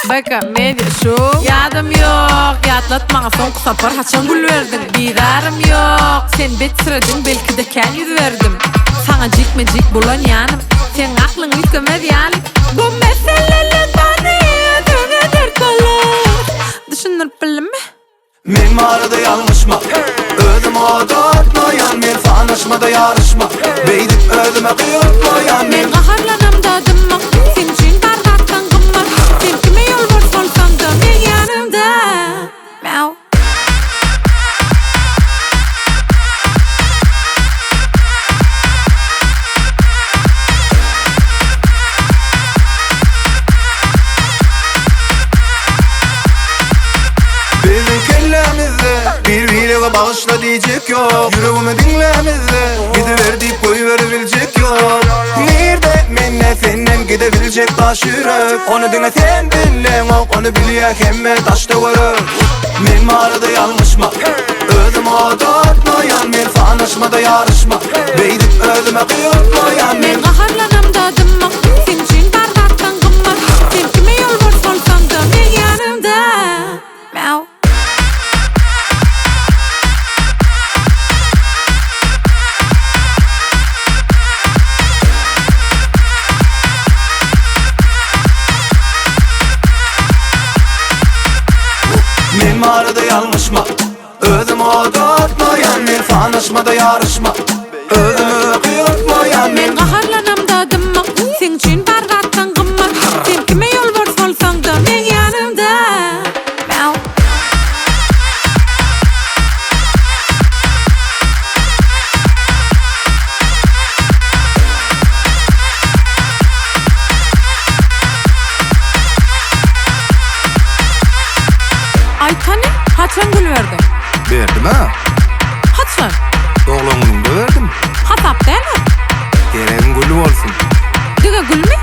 Baka medya show yadım yok. Yatlatmağa son sapar haçan gül verdin. Bidarım yok. Sen bet sıradın belki de ken yüz verdim. Sana cikmecik bulan yanım. Sen aklın yüklemedi yani. Bu meseleler bana döner kalır. Düşünür bilme. Men mağarada yanlışma Ödüm o dörtmayan Men fanışmada yarışma Beydip ödüme kıyırtmayan Men qaharlanam dadımma. Sen için bargaktan qımma. Sen kime yol borç olsan da men yanımda. Meow. Birbirine bağışla diyecek yok Yüreğimi dinlemezde Gidiver deyip koyuverebilecek yok Nerede minne senden gidebilecek taş yürek Onu dinle sen dinlen ok Onu biliyor hemme taşta varır Men mağarada yanlışma Ödüm o dörtmayan Men fanışmada yarışma Beydip ödüme kıyırtmayan Men qaharlanam dadımma. Sen için bargaktan qımma. Sen kime yol borç olsan da men yanımda. Meow. Men mağarada yanlışma Ödüm o dörtmayan Men fanışmada yarışma Ödümü kıyırtmayan Men qaharlanam dadımma. Sen için bargaktan qımma. Sen kime yol borç olsan da men yanımda. Meow. Aytani, haçan gül verdin? Verdim ha Haçan? Oğlanın da verdim Hatap değil mi? Gereğin gülü olsun Diga gül mi?